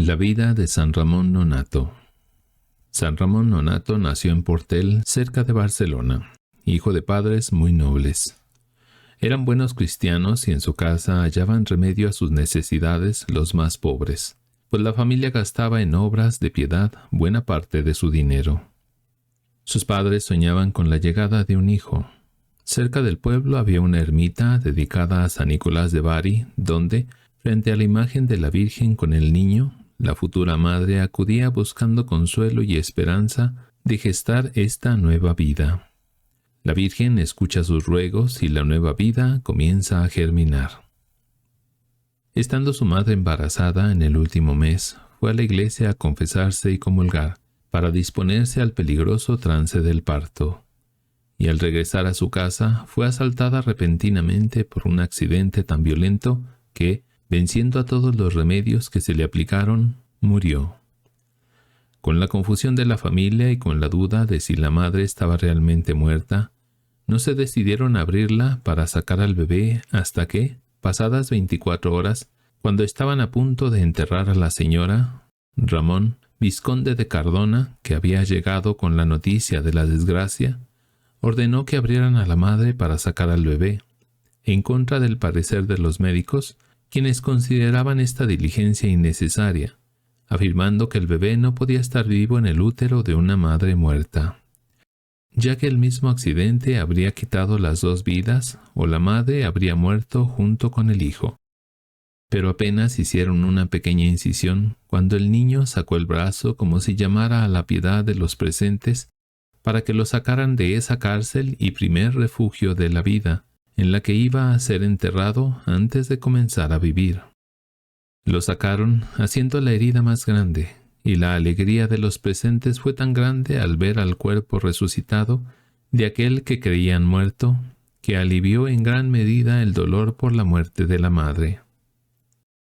La vida de San Ramón Nonnato. San Ramón Nonnato nació en Portel, cerca de Barcelona, hijo de padres muy nobles. Eran buenos cristianos y en su casa hallaban remedio a sus necesidades los más pobres, pues la familia gastaba en obras de piedad buena parte de su dinero. Sus padres soñaban con la llegada de un hijo. Cerca del pueblo había una ermita dedicada a San Nicolás de Bari, donde, frente a la imagen de la Virgen con el niño, la futura madre acudía buscando consuelo y esperanza de gestar esta nueva vida. La Virgen escucha sus ruegos y la nueva vida comienza a germinar. Estando su madre embarazada en el último mes, fue a la iglesia a confesarse y comulgar, para disponerse al peligroso trance del parto. Y al regresar a su casa, fue asaltada repentinamente por un accidente tan violento que, venciendo a todos los remedios que se le aplicaron, murió. Con la confusión de la familia y con la duda de si la madre estaba realmente muerta, no se decidieron a abrirla para sacar al bebé hasta que, pasadas 24 horas, cuando estaban a punto de enterrar a la señora, Ramón, vizconde de Cardona, que había llegado con la noticia de la desgracia, ordenó que abrieran a la madre para sacar al bebé, en contra del parecer de los médicos, quienes consideraban esta diligencia innecesaria, afirmando que el bebé no podía estar vivo en el útero de una madre muerta, ya que el mismo accidente habría quitado las dos vidas o la madre habría muerto junto con el hijo. Pero apenas hicieron una pequeña incisión cuando el niño sacó el brazo como si llamara a la piedad de los presentes para que lo sacaran de esa cárcel y primer refugio de la vida, en la que iba a ser enterrado antes de comenzar a vivir. Lo sacaron haciendo la herida más grande, y la alegría de los presentes fue tan grande al ver al cuerpo resucitado de aquel que creían muerto, que alivió en gran medida el dolor por la muerte de la madre.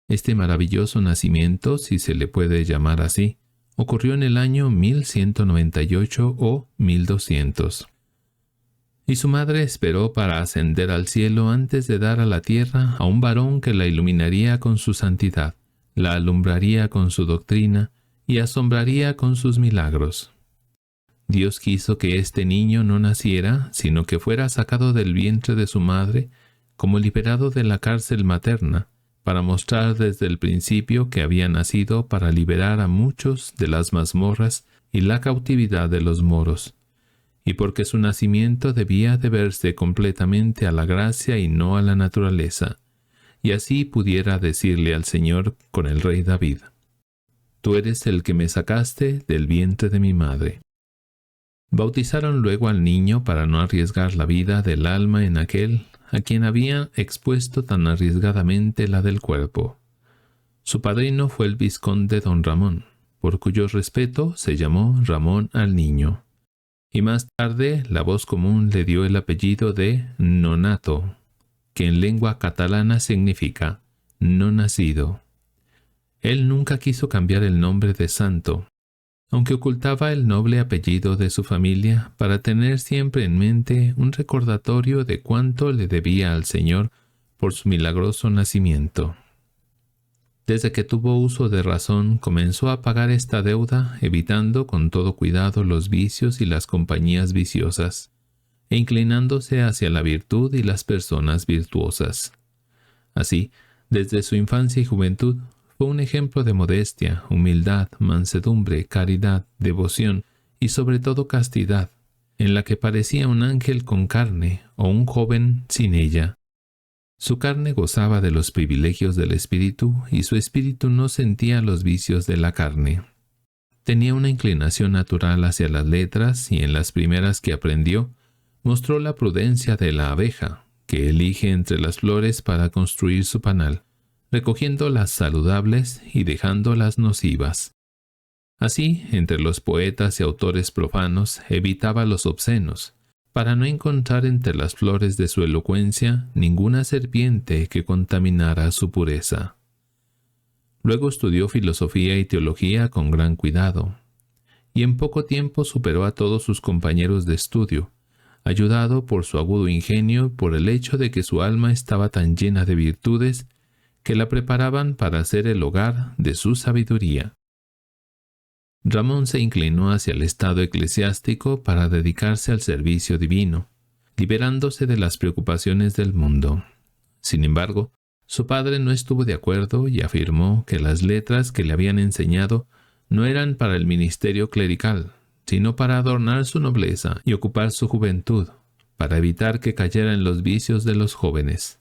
Este maravilloso nacimiento, si se le puede llamar así, ocurrió en el año 1198 o 1200. Y su madre esperó para ascender al cielo antes de dar a la tierra a un varón que la iluminaría con su santidad, la alumbraría con su doctrina y asombraría con sus milagros. Dios quiso que este niño no naciera, sino que fuera sacado del vientre de su madre, como liberado de la cárcel materna, para mostrar desde el principio que había nacido para liberar a muchos de las mazmorras y la cautividad de los moros, y porque su nacimiento debía deberse completamente a la gracia y no a la naturaleza, y así pudiera decirle al Señor con el rey David: «Tú eres el que me sacaste del vientre de mi madre». Bautizaron luego al niño para no arriesgar la vida del alma en aquel a quien había expuesto tan arriesgadamente la del cuerpo. Su padrino fue el vizconde don Ramón, por cuyo respeto se llamó Ramón al niño. Y más tarde la voz común le dio el apellido de Nonnato, que en lengua catalana significa no nacido. Él nunca quiso cambiar el nombre de santo, aunque ocultaba el noble apellido de su familia para tener siempre en mente un recordatorio de cuánto le debía al Señor por su milagroso nacimiento. Desde que tuvo uso de razón, comenzó a pagar esta deuda, evitando con todo cuidado los vicios y las compañías viciosas, e inclinándose hacia la virtud y las personas virtuosas. Así, desde su infancia y juventud, fue un ejemplo de modestia, humildad, mansedumbre, caridad, devoción y sobre todo castidad, en la que parecía un ángel con carne o un joven sin ella. Su carne gozaba de los privilegios del espíritu y su espíritu no sentía los vicios de la carne. Tenía una inclinación natural hacia las letras y en las primeras que aprendió, mostró la prudencia de la abeja, que elige entre las flores para construir su panal, recogiendo las saludables y dejando las nocivas. Así, entre los poetas y autores profanos, evitaba los obscenos, para no encontrar entre las flores de su elocuencia ninguna serpiente que contaminara su pureza. Luego estudió filosofía y teología con gran cuidado, y en poco tiempo superó a todos sus compañeros de estudio, ayudado por su agudo ingenio y por el hecho de que su alma estaba tan llena de virtudes que la preparaban para ser el hogar de su sabiduría. Ramón se inclinó hacia el estado eclesiástico para dedicarse al servicio divino, liberándose de las preocupaciones del mundo. Sin embargo, su padre no estuvo de acuerdo y afirmó que las letras que le habían enseñado no eran para el ministerio clerical, sino para adornar su nobleza y ocupar su juventud, para evitar que cayera en los vicios de los jóvenes.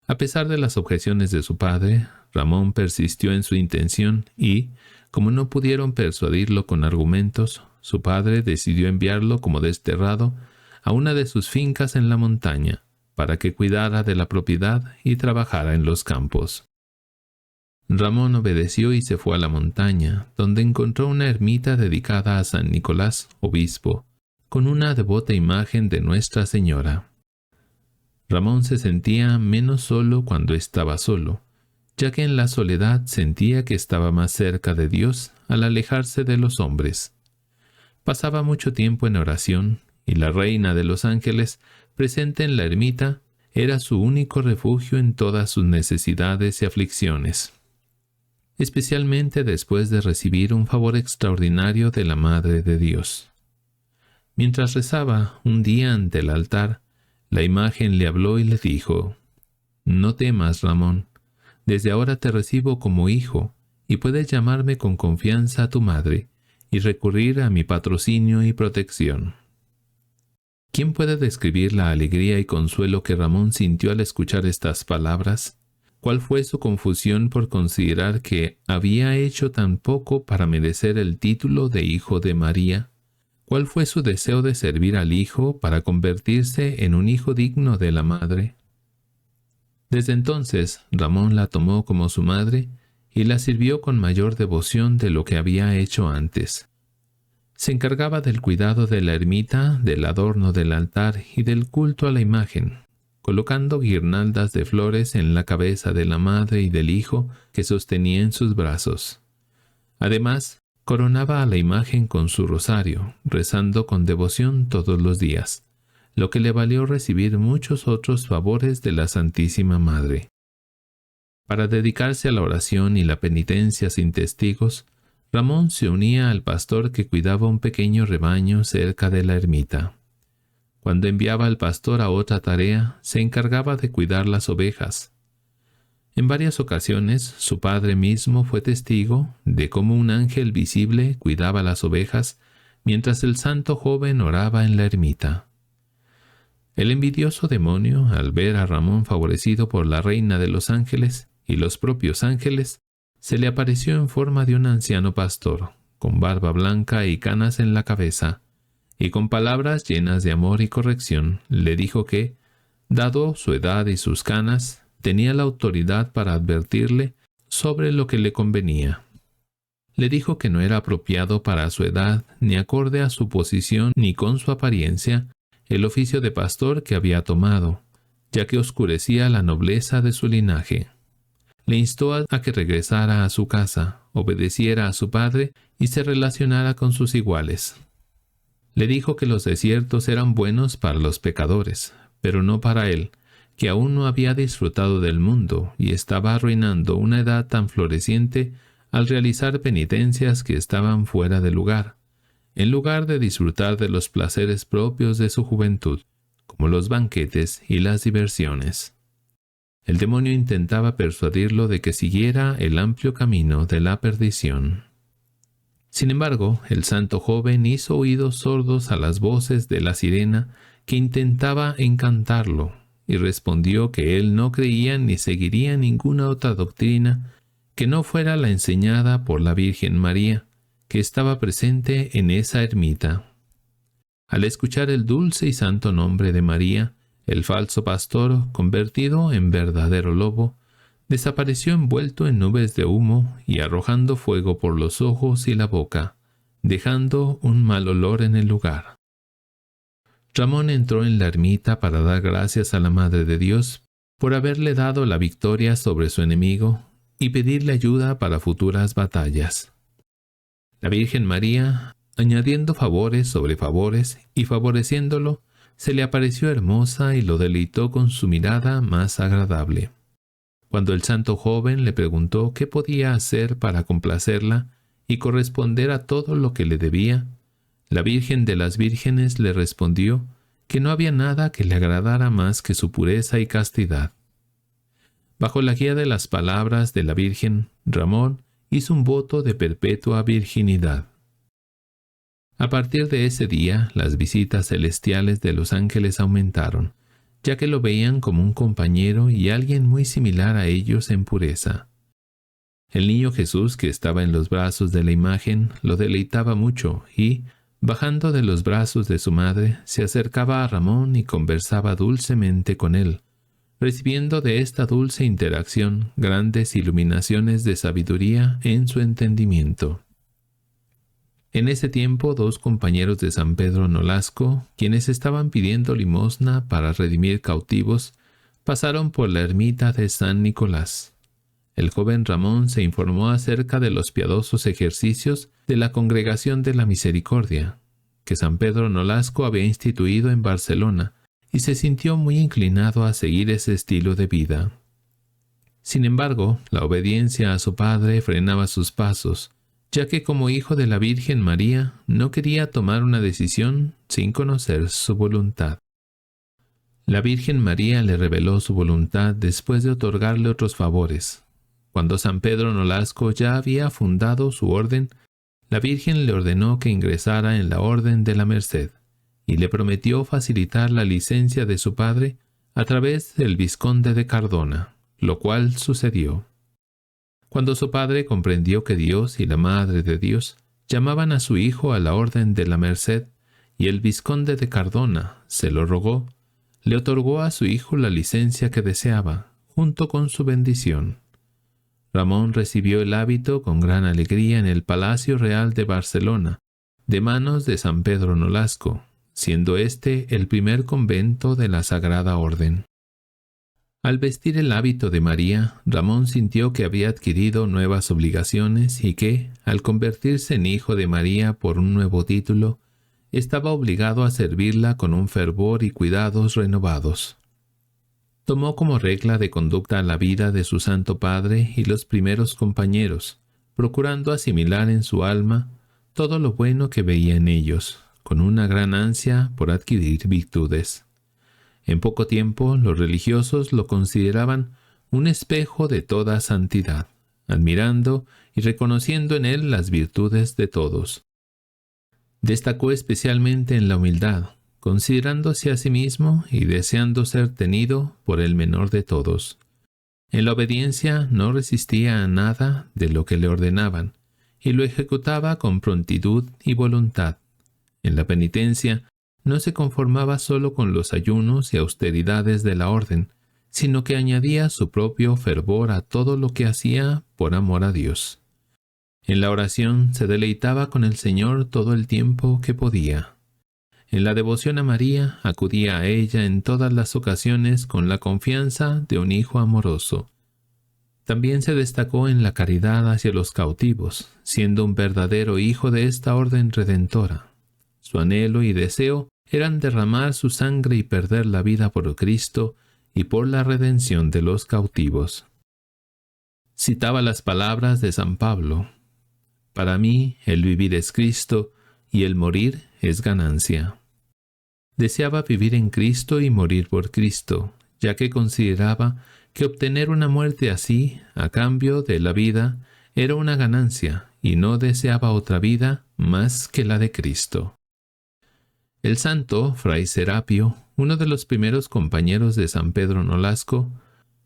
A pesar de las objeciones de su padre, Ramón persistió en su intención y, como no pudieron persuadirlo con argumentos, su padre decidió enviarlo como desterrado a una de sus fincas en la montaña, para que cuidara de la propiedad y trabajara en los campos. Ramón obedeció y se fue a la montaña, donde encontró una ermita dedicada a San Nicolás, obispo, con una devota imagen de Nuestra Señora. Ramón se sentía menos solo cuando estaba solo, ya que en la soledad sentía que estaba más cerca de Dios al alejarse de los hombres. Pasaba mucho tiempo en oración, y la reina de los ángeles, presente en la ermita, era su único refugio en todas sus necesidades y aflicciones, especialmente después de recibir un favor extraordinario de la Madre de Dios. Mientras rezaba un día ante el altar, la imagen le habló y le dijo: «No temas, Ramón, desde ahora te recibo como hijo, y puedes llamarme con confianza a tu madre, y recurrir a mi patrocinio y protección». ¿Quién puede describir la alegría y consuelo que Ramón sintió al escuchar estas palabras? ¿Cuál fue su confusión por considerar que había hecho tan poco para merecer el título de hijo de María? ¿Cuál fue su deseo de servir al Hijo para convertirse en un hijo digno de la Madre? Desde entonces, Ramón la tomó como su madre y la sirvió con mayor devoción de lo que había hecho antes. Se encargaba del cuidado de la ermita, del adorno del altar y del culto a la imagen, colocando guirnaldas de flores en la cabeza de la madre y del hijo que sostenía en sus brazos. Además, coronaba a la imagen con su rosario, rezando con devoción todos los días, lo que le valió recibir muchos otros favores de la Santísima Madre. Para dedicarse a la oración y la penitencia sin testigos, Ramón se unía al pastor que cuidaba un pequeño rebaño cerca de la ermita. Cuando enviaba al pastor a otra tarea, se encargaba de cuidar las ovejas. En varias ocasiones, su padre mismo fue testigo de cómo un ángel visible cuidaba las ovejas mientras el santo joven oraba en la ermita. El envidioso demonio, al ver a Ramón favorecido por la reina de los ángeles y los propios ángeles, se le apareció en forma de un anciano pastor, con barba blanca y canas en la cabeza, y con palabras llenas de amor y corrección, le dijo que, dado su edad y sus canas, tenía la autoridad para advertirle sobre lo que le convenía. Le dijo que no era apropiado para su edad, ni acorde a su posición ni con su apariencia, el oficio de pastor que había tomado, ya que oscurecía la nobleza de su linaje. Le instó a que regresara a su casa, obedeciera a su padre y se relacionara con sus iguales. Le dijo que los desiertos eran buenos para los pecadores, pero no para él, que aún no había disfrutado del mundo y estaba arruinando una edad tan floreciente al realizar penitencias que estaban fuera de lugar, en lugar de disfrutar de los placeres propios de su juventud, como los banquetes y las diversiones. El demonio intentaba persuadirlo de que siguiera el amplio camino de la perdición. Sin embargo, el santo joven hizo oídos sordos a las voces de la sirena que intentaba encantarlo, y respondió que él no creía ni seguiría ninguna otra doctrina que no fuera la enseñada por la Virgen María, que estaba presente en esa ermita. Al escuchar el dulce y santo nombre de María, el falso pastor, convertido en verdadero lobo, desapareció envuelto en nubes de humo y arrojando fuego por los ojos y la boca, dejando un mal olor en el lugar. Ramón entró en la ermita para dar gracias a la Madre de Dios por haberle dado la victoria sobre su enemigo y pedirle ayuda para futuras batallas. La Virgen María, añadiendo favores sobre favores y favoreciéndolo, se le apareció hermosa y lo deleitó con su mirada más agradable. Cuando el santo joven le preguntó qué podía hacer para complacerla y corresponder a todo lo que le debía, la Virgen de las Vírgenes le respondió que no había nada que le agradara más que su pureza y castidad. Bajo la guía de las palabras de la Virgen, Ramón hizo un voto de perpetua virginidad. A partir de ese día, las visitas celestiales de los ángeles aumentaron, ya que lo veían como un compañero y alguien muy similar a ellos en pureza. El niño Jesús, que estaba en los brazos de la imagen, lo deleitaba mucho y, bajando de los brazos de su madre, se acercaba a Ramón y conversaba dulcemente con él, recibiendo de esta dulce interacción grandes iluminaciones de sabiduría en su entendimiento. En ese tiempo, dos compañeros de San Pedro Nolasco, quienes estaban pidiendo limosna para redimir cautivos, pasaron por la ermita de San Nicolás. El joven Ramón se informó acerca de los piadosos ejercicios de la Congregación de la Misericordia, que San Pedro Nolasco había instituido en Barcelona, y se sintió muy inclinado a seguir ese estilo de vida. Sin embargo, la obediencia a su padre frenaba sus pasos, ya que como hijo de la Virgen María no quería tomar una decisión sin conocer su voluntad. La Virgen María le reveló su voluntad después de otorgarle otros favores. Cuando San Pedro Nolasco ya había fundado su orden, la Virgen le ordenó que ingresara en la Orden de la Merced y le prometió facilitar la licencia de su padre a través del vizconde de Cardona, lo cual sucedió. Cuando su padre comprendió que Dios y la Madre de Dios llamaban a su hijo a la Orden de la Merced y el vizconde de Cardona se lo rogó, le otorgó a su hijo la licencia que deseaba, junto con su bendición. Ramón recibió el hábito con gran alegría en el Palacio Real de Barcelona, de manos de San Pedro Nolasco, siendo este el primer convento de la Sagrada Orden. Al vestir el hábito de María, Ramón sintió que había adquirido nuevas obligaciones y que, al convertirse en hijo de María por un nuevo título, estaba obligado a servirla con un fervor y cuidados renovados. Tomó como regla de conducta la vida de su Santo Padre y los primeros compañeros, procurando asimilar en su alma todo lo bueno que veía en ellos, con una gran ansia por adquirir virtudes. En poco tiempo, los religiosos lo consideraban un espejo de toda santidad, admirando y reconociendo en él las virtudes de todos. Destacó especialmente en la humildad, considerándose a sí mismo y deseando ser tenido por el menor de todos. En la obediencia no resistía a nada de lo que le ordenaban, y lo ejecutaba con prontitud y voluntad. En la penitencia no se conformaba solo con los ayunos y austeridades de la orden, sino que añadía su propio fervor a todo lo que hacía por amor a Dios. En la oración se deleitaba con el Señor todo el tiempo que podía. En la devoción a María acudía a ella en todas las ocasiones con la confianza de un hijo amoroso. También se destacó en la caridad hacia los cautivos, siendo un verdadero hijo de esta orden redentora. Su anhelo y deseo eran derramar su sangre y perder la vida por Cristo y por la redención de los cautivos. Citaba las palabras de San Pablo: «Para mí el vivir es Cristo y el morir es ganancia». Deseaba vivir en Cristo y morir por Cristo, ya que consideraba que obtener una muerte así, a cambio de la vida, era una ganancia, y no deseaba otra vida más que la de Cristo. El santo Fray Serapio, uno de los primeros compañeros de San Pedro Nolasco,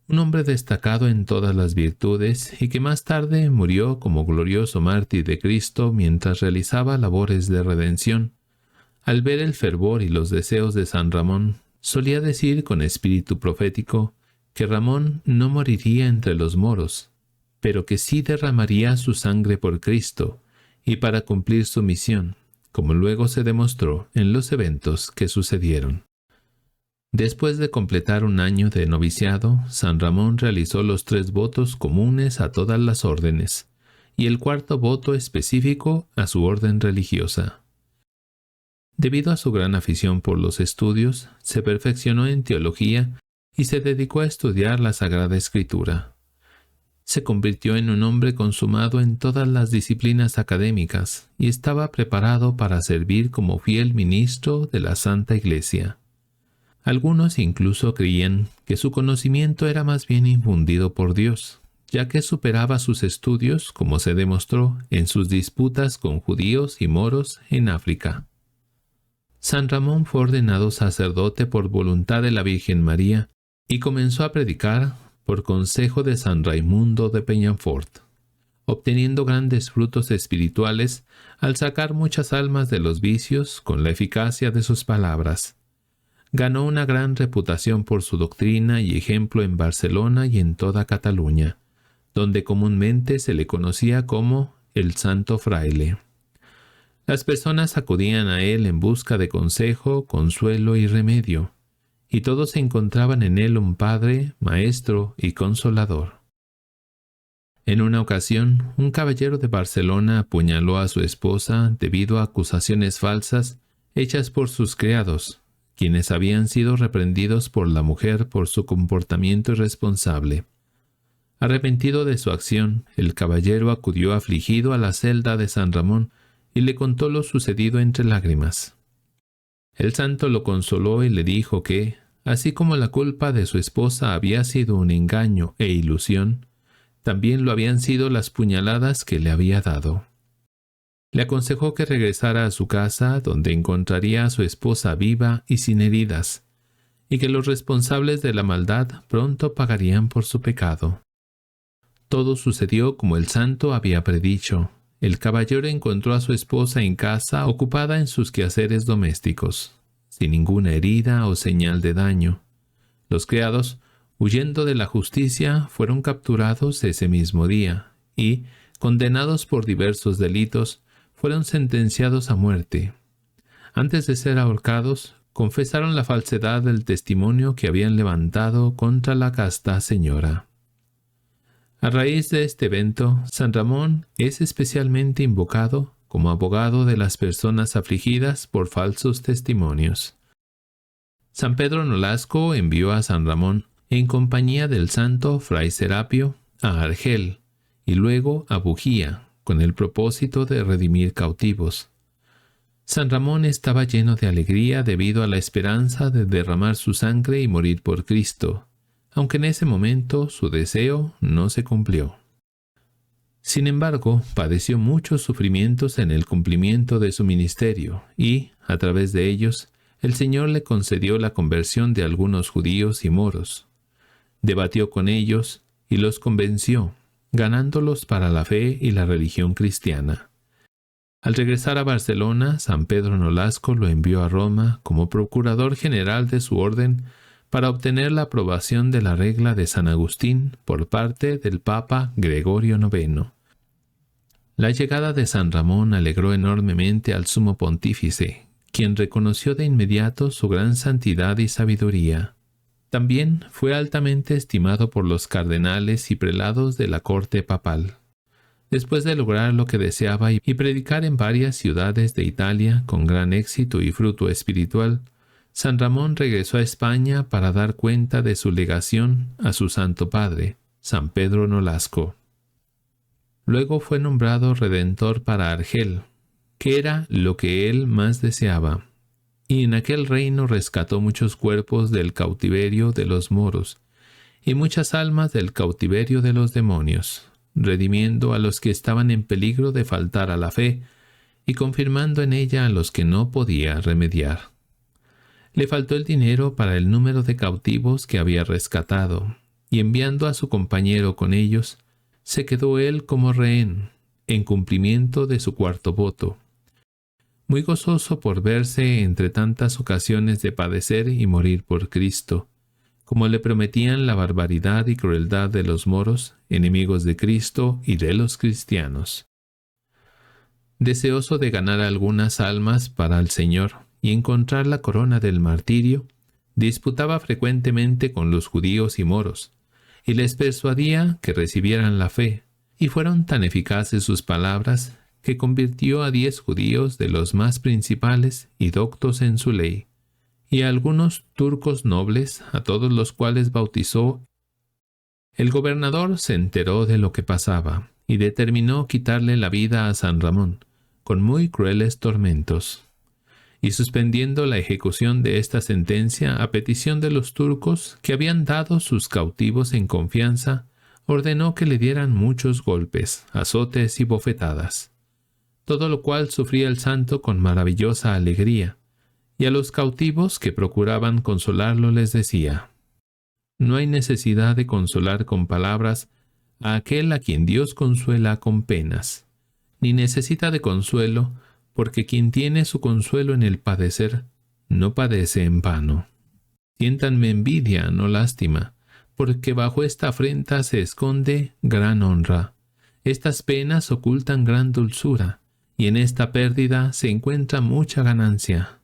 un hombre destacado en todas las virtudes y que más tarde murió como glorioso mártir de Cristo mientras realizaba labores de redención, al ver el fervor y los deseos de San Ramón, solía decir con espíritu profético que Ramón no moriría entre los moros, pero que sí derramaría su sangre por Cristo y para cumplir su misión, como luego se demostró en los eventos que sucedieron. Después de completar un año de noviciado, San Ramón realizó los 3 votos comunes a todas las órdenes y el 4º voto específico a su orden religiosa. Debido a su gran afición por los estudios, se perfeccionó en teología y se dedicó a estudiar la Sagrada Escritura. Se convirtió en un hombre consumado en todas las disciplinas académicas y estaba preparado para servir como fiel ministro de la Santa Iglesia. Algunos incluso creían que su conocimiento era más bien infundido por Dios, ya que superaba sus estudios, como se demostró en sus disputas con judíos y moros en África. San Ramón fue ordenado sacerdote por voluntad de la Virgen María y comenzó a predicar por consejo de San Raimundo de Peñafort, obteniendo grandes frutos espirituales al sacar muchas almas de los vicios con la eficacia de sus palabras. Ganó una gran reputación por su doctrina y ejemplo en Barcelona y en toda Cataluña, donde comúnmente se le conocía como el Santo Fraile. Las personas acudían a él en busca de consejo, consuelo y remedio, y todos encontraban en él un padre, maestro y consolador. En una ocasión, un caballero de Barcelona apuñaló a su esposa debido a acusaciones falsas hechas por sus criados, quienes habían sido reprendidos por la mujer por su comportamiento irresponsable. Arrepentido de su acción, el caballero acudió afligido a la celda de San Ramón y le contó lo sucedido entre lágrimas. El santo lo consoló y le dijo que, así como la culpa de su esposa había sido un engaño e ilusión, también lo habían sido las puñaladas que le había dado. Le aconsejó que regresara a su casa, donde encontraría a su esposa viva y sin heridas, y que los responsables de la maldad pronto pagarían por su pecado. Todo sucedió como el santo había predicho. El caballero encontró a su esposa en casa ocupada en sus quehaceres domésticos, sin ninguna herida o señal de daño. Los criados, huyendo de la justicia, fueron capturados ese mismo día y, condenados por diversos delitos, fueron sentenciados a muerte. Antes de ser ahorcados, confesaron la falsedad del testimonio que habían levantado contra la casta señora. A raíz de este evento, San Ramón es especialmente invocado como abogado de las personas afligidas por falsos testimonios. San Pedro Nolasco envió a San Ramón en compañía del santo Fray Serapio a Argel y luego a Bujía, con el propósito de redimir cautivos. San Ramón estaba lleno de alegría debido a la esperanza de derramar su sangre y morir por Cristo, aunque en ese momento su deseo no se cumplió. Sin embargo, padeció muchos sufrimientos en el cumplimiento de su ministerio y, a través de ellos, el Señor le concedió la conversión de algunos judíos y moros. Debatió con ellos y los convenció, ganándolos para la fe y la religión cristiana. Al regresar a Barcelona, San Pedro Nolasco lo envió a Roma como procurador general de su orden para obtener la aprobación de la regla de San Agustín por parte del Papa Gregorio IX. La llegada de San Ramón alegró enormemente al sumo pontífice, quien reconoció de inmediato su gran santidad y sabiduría. También fue altamente estimado por los cardenales y prelados de la corte papal. Después de lograr lo que deseaba y predicar en varias ciudades de Italia con gran éxito y fruto espiritual, San Ramón regresó a España para dar cuenta de su legación a su Santo Padre, San Pedro Nolasco. Luego fue nombrado redentor para Argel, que era lo que él más deseaba, y en aquel reino rescató muchos cuerpos del cautiverio de los moros y muchas almas del cautiverio de los demonios, redimiendo a los que estaban en peligro de faltar a la fe y confirmando en ella a los que no podía remediar. Le faltó el dinero para el número de cautivos que había rescatado, y enviando a su compañero con ellos, se quedó él como rehén, en cumplimiento de su cuarto voto. Muy gozoso por verse entre tantas ocasiones de padecer y morir por Cristo, como le prometían la barbaridad y crueldad de los moros, enemigos de Cristo y de los cristianos. Deseoso de ganar algunas almas para el Señor y encontrar la corona del martirio, disputaba frecuentemente con los judíos y moros, y les persuadía que recibieran la fe, y fueron tan eficaces sus palabras que convirtió a 10 judíos de los más principales y doctos en su ley, y a algunos turcos nobles, a todos los cuales bautizó El gobernador se enteró de lo que pasaba y determinó quitarle la vida a San Ramón, con muy crueles tormentos. Y suspendiendo la ejecución de esta sentencia a petición de los turcos que habían dado sus cautivos en confianza, ordenó que le dieran muchos golpes, azotes y bofetadas. Todo lo cual sufría el santo con maravillosa alegría, y a los cautivos que procuraban consolarlo les decía: no hay necesidad de consolar con palabras a aquel a quien Dios consuela con penas, ni necesita de consuelo, porque quien tiene su consuelo en el padecer, no padece en vano. Siéntanme envidia, no lástima, porque bajo esta afrenta se esconde gran honra. Estas penas ocultan gran dulzura, y en esta pérdida se encuentra mucha ganancia.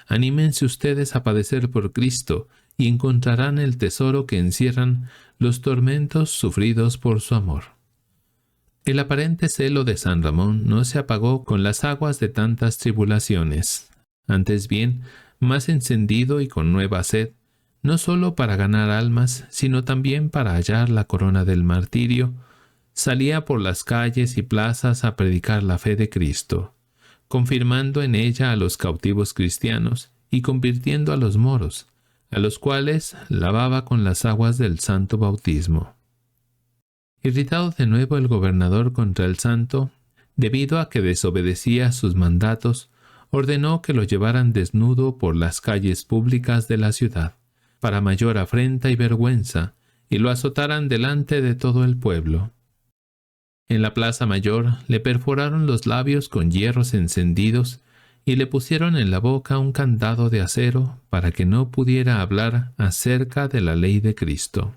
Anímense ustedes a padecer por Cristo, y encontrarán el tesoro que encierran los tormentos sufridos por su amor. El aparente celo de San Ramón no se apagó con las aguas de tantas tribulaciones. Antes bien, más encendido y con nueva sed, no sólo para ganar almas, sino también para hallar la corona del martirio, salía por las calles y plazas a predicar la fe de Cristo, confirmando en ella a los cautivos cristianos y convirtiendo a los moros, a los cuales lavaba con las aguas del santo bautismo. Irritado de nuevo el gobernador contra el santo, debido a que desobedecía sus mandatos, ordenó que lo llevaran desnudo por las calles públicas de la ciudad, para mayor afrenta y vergüenza, y lo azotaran delante de todo el pueblo. En la plaza mayor le perforaron los labios con hierros encendidos y le pusieron en la boca un candado de acero para que no pudiera hablar acerca de la ley de Cristo.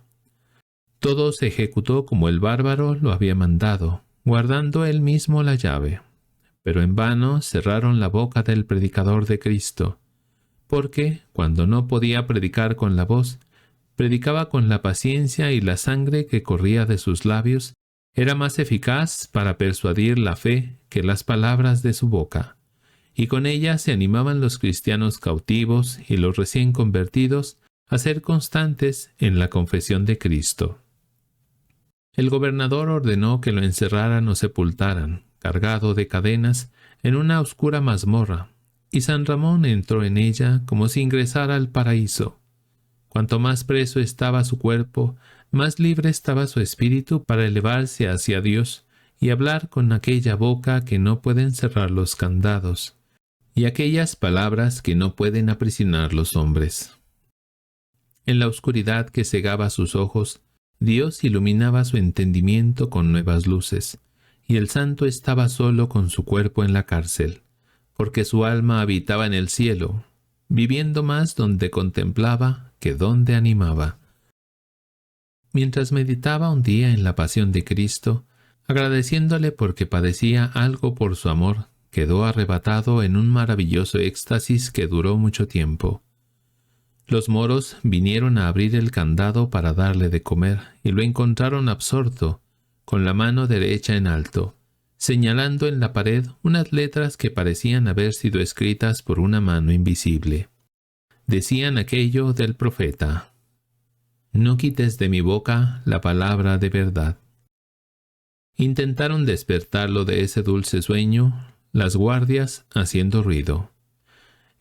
Todo se ejecutó como el bárbaro lo había mandado, guardando él mismo la llave. Pero en vano cerraron la boca del predicador de Cristo, porque, cuando no podía predicar con la voz, predicaba con la paciencia, y la sangre que corría de sus labios era más eficaz para persuadir la fe que las palabras de su boca. Y con ella se animaban los cristianos cautivos y los recién convertidos a ser constantes en la confesión de Cristo. El gobernador ordenó que lo encerraran o sepultaran, cargado de cadenas, en una oscura mazmorra, y San Ramón entró en ella como si ingresara al paraíso. Cuanto más preso estaba su cuerpo, más libre estaba su espíritu para elevarse hacia Dios y hablar con aquella boca que no pueden cerrar los candados, y aquellas palabras que no pueden aprisionar los hombres. En la oscuridad que cegaba sus ojos, Dios iluminaba su entendimiento con nuevas luces, y el santo estaba solo con su cuerpo en la cárcel, porque su alma habitaba en el cielo, viviendo más donde contemplaba que donde animaba. Mientras meditaba un día en la pasión de Cristo, agradeciéndole porque padecía algo por su amor, quedó arrebatado en un maravilloso éxtasis que duró mucho tiempo. Los moros vinieron a abrir el candado para darle de comer, y lo encontraron absorto, con la mano derecha en alto, señalando en la pared unas letras que parecían haber sido escritas por una mano invisible. Decían aquello del profeta: «No quites de mi boca la palabra de verdad». Intentaron despertarlo de ese dulce sueño, las guardias haciendo ruido.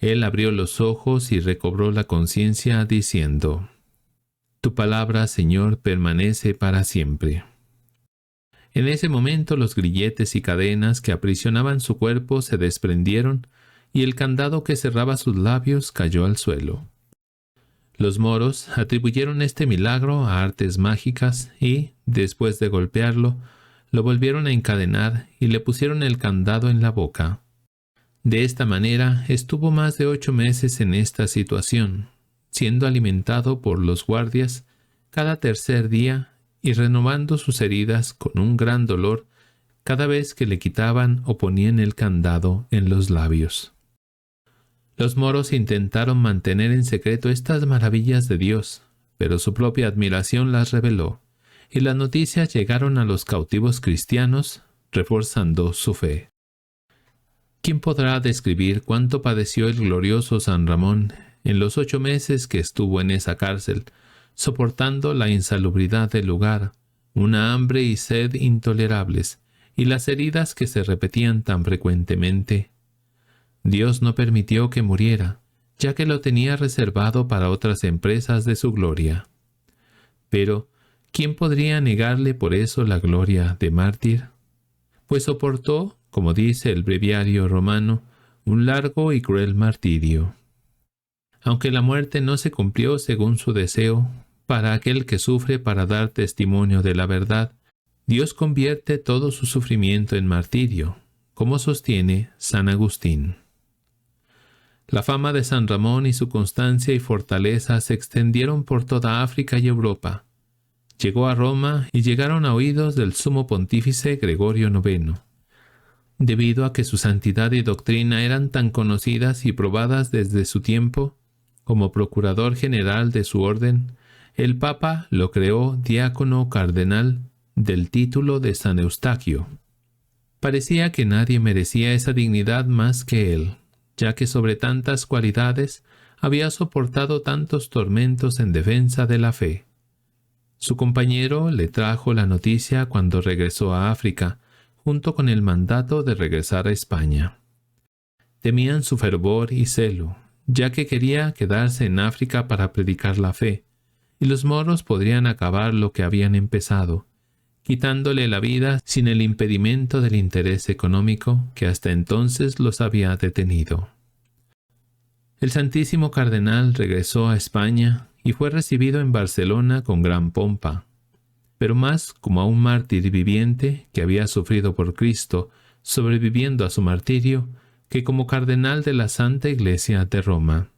Él abrió los ojos y recobró la conciencia diciendo: «Tu palabra, Señor, permanece para siempre». En ese momento los grilletes y cadenas que aprisionaban su cuerpo se desprendieron, y el candado que cerraba sus labios cayó al suelo. Los moros atribuyeron este milagro a artes mágicas y, después de golpearlo, lo volvieron a encadenar y le pusieron el candado en la boca. De esta manera estuvo más de 8 meses en esta situación, siendo alimentado por los guardias cada tercer día y renovando sus heridas con un gran dolor cada vez que le quitaban o ponían el candado en los labios. Los moros intentaron mantener en secreto estas maravillas de Dios, pero su propia admiración las reveló, y las noticias llegaron a los cautivos cristianos, reforzando su fe. ¿Quién podrá describir cuánto padeció el glorioso San Ramón en los 8 meses que estuvo en esa cárcel, soportando la insalubridad del lugar, una hambre y sed intolerables, y las heridas que se repetían tan frecuentemente. Dios no permitió que muriera, ya que lo tenía reservado para otras empresas de su gloria. Pero, ¿quién podría negarle por eso la gloria de mártir? Pues soportó, como dice el breviario romano, un largo y cruel martirio. Aunque la muerte no se cumplió según su deseo, para aquel que sufre para dar testimonio de la verdad, Dios convierte todo su sufrimiento en martirio, como sostiene San Agustín. La fama de San Ramón y su constancia y fortaleza se extendieron por toda África y Europa. Llegó a Roma y llegaron a oídos del sumo pontífice Gregorio IX. Debido a que su santidad y doctrina eran tan conocidas y probadas desde su tiempo, como procurador general de su orden, el Papa lo creó diácono cardenal del título de San Eustaquio. Parecía que nadie merecía esa dignidad más que él, ya que sobre tantas cualidades había soportado tantos tormentos en defensa de la fe. Su compañero le trajo la noticia cuando regresó a África, junto con el mandato de regresar a España. Temían su fervor y celo, ya que quería quedarse en África para predicar la fe, y los moros podrían acabar lo que habían empezado, quitándole la vida sin el impedimento del interés económico que hasta entonces los había detenido. El Santísimo Cardenal regresó a España y fue recibido en Barcelona con gran pompa, pero más como a un mártir viviente que había sufrido por Cristo, sobreviviendo a su martirio, que como cardenal de la Santa Iglesia de Roma.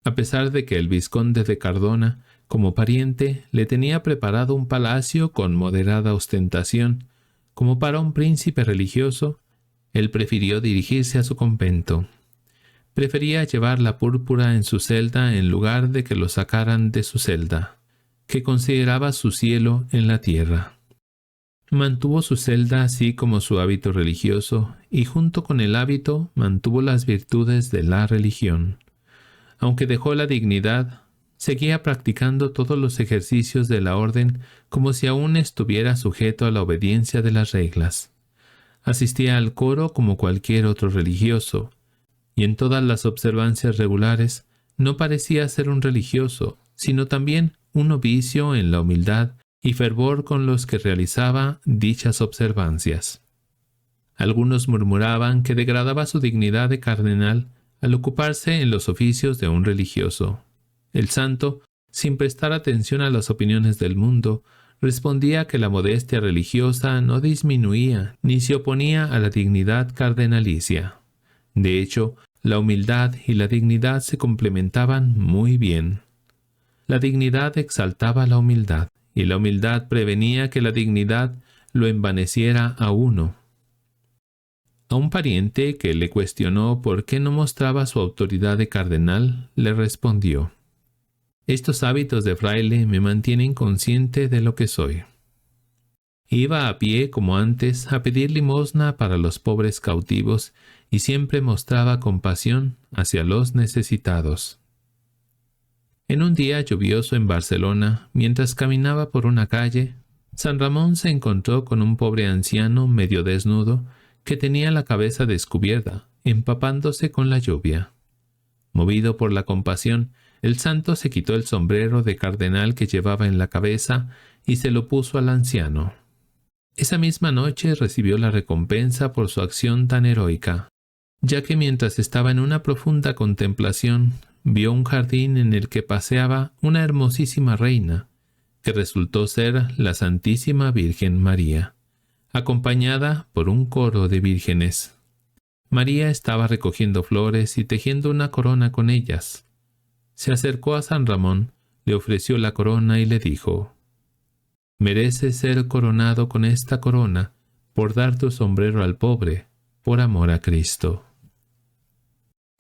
A pesar de que el vizconde de Cardona, como pariente, le tenía preparado un palacio con moderada ostentación, como para un príncipe religioso, él prefirió dirigirse a su convento. Prefería llevar la púrpura en su celda en lugar de que lo sacaran de su celda, que consideraba su cielo en la tierra. Mantuvo su celda así como su hábito religioso, y junto con el hábito mantuvo las virtudes de la religión. Aunque dejó la dignidad, seguía practicando todos los ejercicios de la orden como si aún estuviera sujeto a la obediencia de las reglas. Asistía al coro como cualquier otro religioso, y en todas las observancias regulares no parecía ser un religioso, sino también un novicio en la humildad y fervor con los que realizaba dichas observancias. Algunos murmuraban que degradaba su dignidad de cardenal al ocuparse en los oficios de un religioso. El santo, sin prestar atención a las opiniones del mundo, respondía que la modestia religiosa no disminuía ni se oponía a la dignidad cardenalicia. De hecho, la humildad y la dignidad se complementaban muy bien. La dignidad exaltaba la humildad, y la humildad prevenía que la dignidad lo envaneciera a uno. A un pariente que le cuestionó por qué no mostraba su autoridad de cardenal, le respondió: «Estos hábitos de fraile me mantienen consciente de lo que soy». Iba a pie como antes a pedir limosna para los pobres cautivos y siempre mostraba compasión hacia los necesitados. En un día lluvioso en Barcelona, mientras caminaba por una calle, San Ramón se encontró con un pobre anciano medio desnudo que tenía la cabeza descubierta, empapándose con la lluvia. Movido por la compasión, el santo se quitó el sombrero de cardenal que llevaba en la cabeza y se lo puso al anciano. Esa misma noche recibió la recompensa por su acción tan heroica, ya que mientras estaba en una profunda contemplación, vio un jardín en el que paseaba una hermosísima reina, que resultó ser la Santísima Virgen María, acompañada por un coro de vírgenes. María estaba recogiendo flores y tejiendo una corona con ellas. Se acercó a San Ramón, le ofreció la corona y le dijo: «Mereces ser coronado con esta corona por dar tu sombrero al pobre, por amor a Cristo».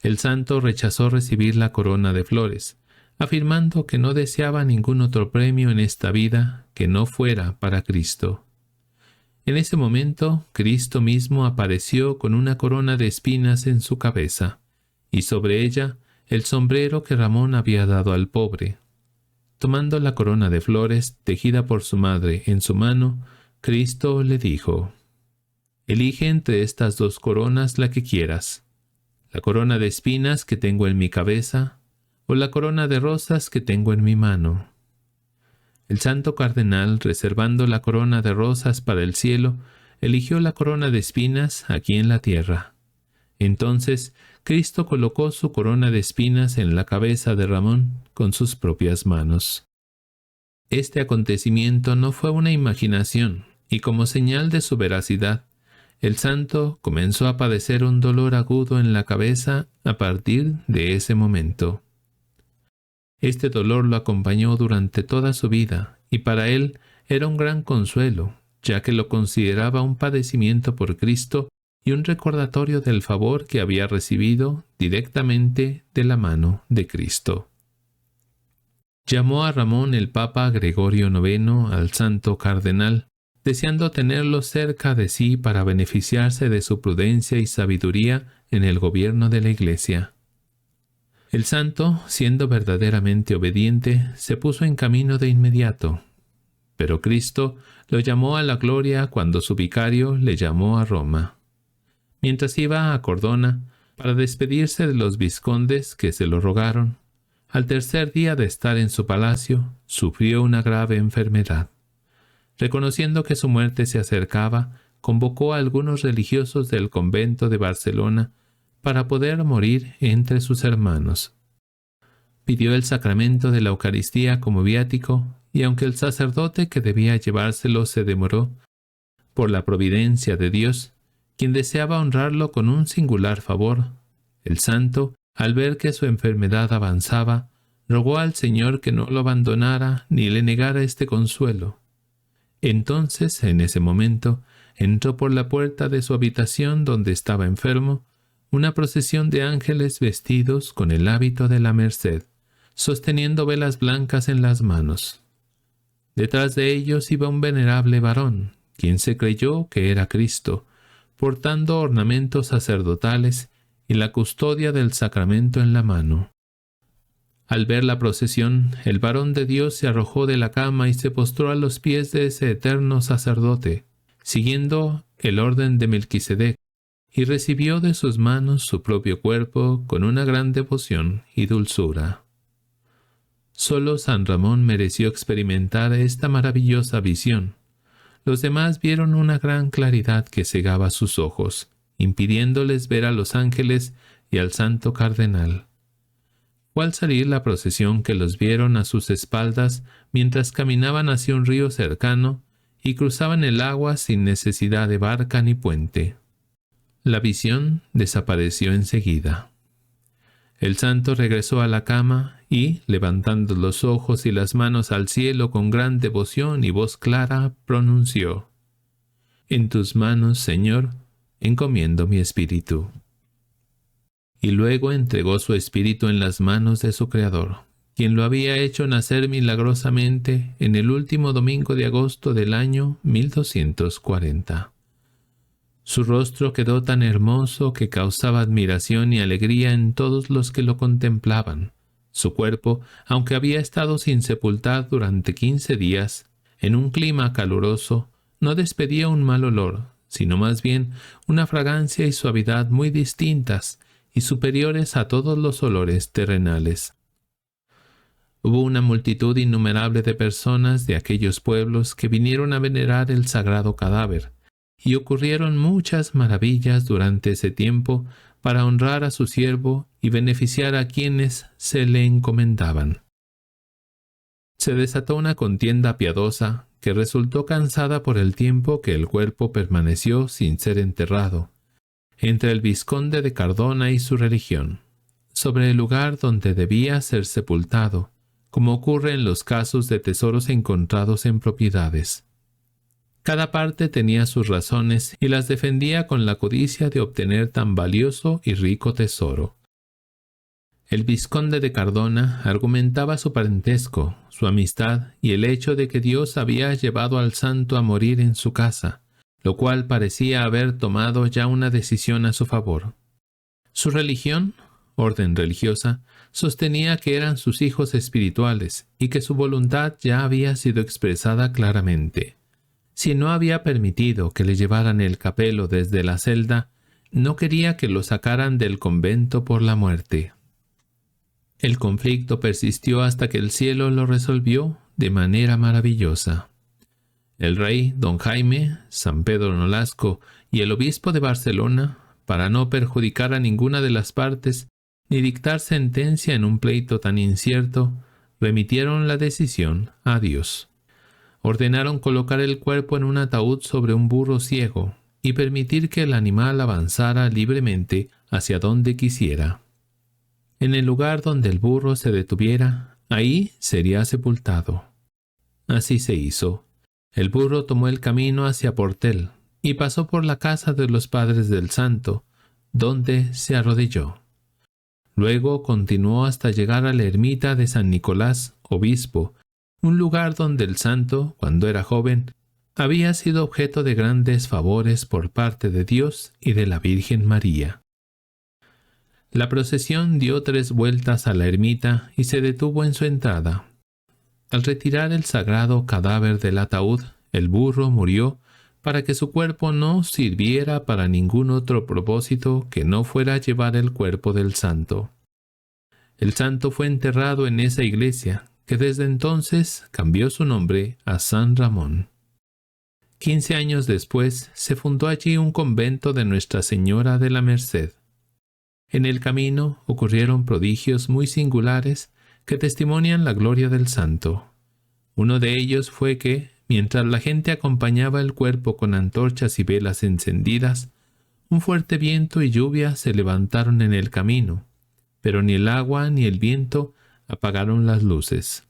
El santo rechazó recibir la corona de flores, afirmando que no deseaba ningún otro premio en esta vida que no fuera para Cristo. En ese momento, Cristo mismo apareció con una corona de espinas en su cabeza, y sobre ella el sombrero que Ramón había dado al pobre. Tomando la corona de flores tejida por su madre en su mano, Cristo le dijo: «Elige entre estas dos coronas la que quieras, la corona de espinas que tengo en mi cabeza o la corona de rosas que tengo en mi mano». El santo cardenal, reservando la corona de rosas para el cielo, eligió la corona de espinas aquí en la tierra. Entonces, Cristo colocó su corona de espinas en la cabeza de Ramón con sus propias manos. Este acontecimiento no fue una imaginación, y como señal de su veracidad, el santo comenzó a padecer un dolor agudo en la cabeza a partir de ese momento. Este dolor lo acompañó durante toda su vida, y para él era un gran consuelo, ya que lo consideraba un padecimiento por Cristo y un recordatorio del favor que había recibido directamente de la mano de Cristo. Llamó a Ramón el Papa Gregorio IX al santo cardenal, deseando tenerlo cerca de sí para beneficiarse de su prudencia y sabiduría en el gobierno de la Iglesia. El santo, siendo verdaderamente obediente, se puso en camino de inmediato. Pero Cristo lo llamó a la gloria cuando su vicario le llamó a Roma. Mientras iba a Cordona para despedirse de los vizcondes que se lo rogaron, al tercer día de estar en su palacio, sufrió una grave enfermedad. Reconociendo que su muerte se acercaba, convocó a algunos religiosos del convento de Barcelona para poder morir entre sus hermanos. Pidió el sacramento de la Eucaristía como viático, y aunque el sacerdote que debía llevárselo se demoró, por la providencia de Dios, quien deseaba honrarlo con un singular favor, el santo, al ver que su enfermedad avanzaba, rogó al Señor que no lo abandonara ni le negara este consuelo. Entonces, en ese momento, entró por la puerta de su habitación donde estaba enfermo, una procesión de ángeles vestidos con el hábito de la merced, sosteniendo velas blancas en las manos. Detrás de ellos iba un venerable varón, quien se creyó que era Cristo, portando ornamentos sacerdotales y la custodia del sacramento en la mano. Al ver la procesión, el varón de Dios se arrojó de la cama y se postró a los pies de ese eterno sacerdote, siguiendo el orden de Melquisedec, y recibió de sus manos su propio cuerpo con una gran devoción y dulzura. Solo San Ramón mereció experimentar esta maravillosa visión. Los demás vieron una gran claridad que cegaba sus ojos, impidiéndoles ver a los ángeles y al santo cardenal. Fue al salir la procesión que los vieron a sus espaldas mientras caminaban hacia un río cercano y cruzaban el agua sin necesidad de barca ni puente. La visión desapareció enseguida. El santo regresó a la cama y, levantando los ojos y las manos al cielo con gran devoción y voz clara, pronunció: «En tus manos, Señor, encomiendo mi espíritu». Y luego entregó su espíritu en las manos de su Creador, quien lo había hecho nacer milagrosamente en el último domingo de agosto del año 1240. Su rostro quedó tan hermoso que causaba admiración y alegría en todos los que lo contemplaban. Su cuerpo, aunque había estado sin sepultar durante 15 días, en un clima caluroso, no despedía un mal olor, sino más bien una fragancia y suavidad muy distintas y superiores a todos los olores terrenales. Hubo una multitud innumerable de personas de aquellos pueblos que vinieron a venerar el sagrado cadáver, y ocurrieron muchas maravillas durante ese tiempo para honrar a su siervo y beneficiar a quienes se le encomendaban. Se desató una contienda piadosa que resultó cansada por el tiempo que el cuerpo permaneció sin ser enterrado, entre el vizconde de Cardona y su religión, sobre el lugar donde debía ser sepultado, como ocurre en los casos de tesoros encontrados en propiedades. Cada parte tenía sus razones y las defendía con la codicia de obtener tan valioso y rico tesoro. El vizconde de Cardona argumentaba su parentesco, su amistad y el hecho de que Dios había llevado al santo a morir en su casa, lo cual parecía haber tomado ya una decisión a su favor. Su religión, orden religiosa, sostenía que eran sus hijos espirituales y que su voluntad ya había sido expresada claramente. Si no había permitido que le llevaran el capelo desde la celda, no quería que lo sacaran del convento por la muerte. El conflicto persistió hasta que el cielo lo resolvió de manera maravillosa. El rey, don Jaime, San Pedro Nolasco y el obispo de Barcelona, para no perjudicar a ninguna de las partes ni dictar sentencia en un pleito tan incierto, remitieron la decisión a Dios. Ordenaron colocar el cuerpo en un ataúd sobre un burro ciego y permitir que el animal avanzara libremente hacia donde quisiera. En el lugar donde el burro se detuviera, ahí sería sepultado. Así se hizo. El burro tomó el camino hacia Portel y pasó por la casa de los padres del santo, donde se arrodilló. Luego continuó hasta llegar a la ermita de San Nicolás, obispo, un lugar donde el santo, cuando era joven, había sido objeto de grandes favores por parte de Dios y de la Virgen María. La procesión dio 3 vueltas a la ermita y se detuvo en su entrada. Al retirar el sagrado cadáver del ataúd, el burro murió para que su cuerpo no sirviera para ningún otro propósito que no fuera llevar el cuerpo del santo. El santo fue enterrado en esa iglesia, que desde entonces cambió su nombre a San Ramón. 15 años después se fundó allí un convento de Nuestra Señora de la Merced. En el camino ocurrieron prodigios muy singulares que testimonian la gloria del santo. Uno de ellos fue que, mientras la gente acompañaba el cuerpo con antorchas y velas encendidas, un fuerte viento y lluvia se levantaron en el camino, pero ni el agua ni el viento apagaron las luces.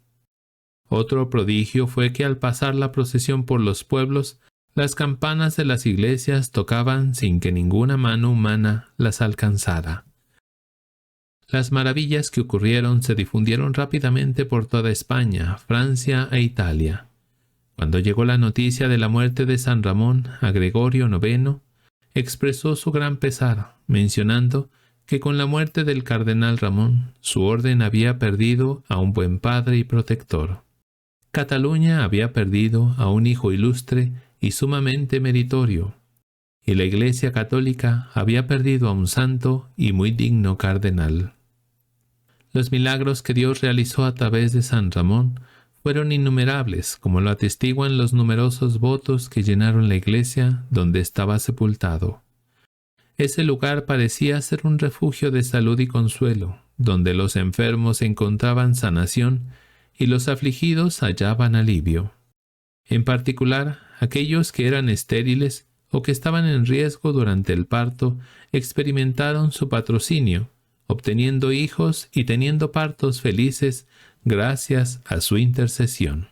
Otro prodigio fue que al pasar la procesión por los pueblos, las campanas de las iglesias tocaban sin que ninguna mano humana las alcanzara. Las maravillas que ocurrieron se difundieron rápidamente por toda España, Francia e Italia. Cuando llegó la noticia de la muerte de San Ramón a Gregorio IX, expresó su gran pesar, mencionando que con la muerte del cardenal Ramón, su orden había perdido a un buen padre y protector. Cataluña había perdido a un hijo ilustre y sumamente meritorio, y la Iglesia católica había perdido a un santo y muy digno cardenal. Los milagros que Dios realizó a través de San Ramón fueron innumerables, como lo atestiguan los numerosos votos que llenaron la iglesia donde estaba sepultado. Ese lugar parecía ser un refugio de salud y consuelo, donde los enfermos encontraban sanación y los afligidos hallaban alivio. En particular, aquellos que eran estériles o que estaban en riesgo durante el parto experimentaron su patrocinio, obteniendo hijos y teniendo partos felices gracias a su intercesión.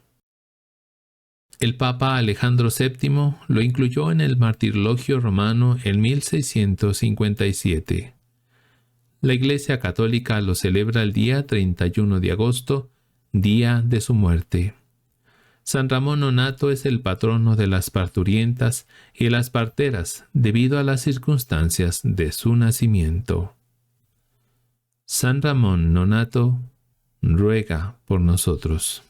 El Papa Alejandro VII lo incluyó en el martirologio romano en 1657. La Iglesia Católica lo celebra el día 31 de agosto, día de su muerte. San Ramón Nonnato es el patrono de las parturientas y las parteras debido a las circunstancias de su nacimiento. San Ramón Nonnato ruega por nosotros.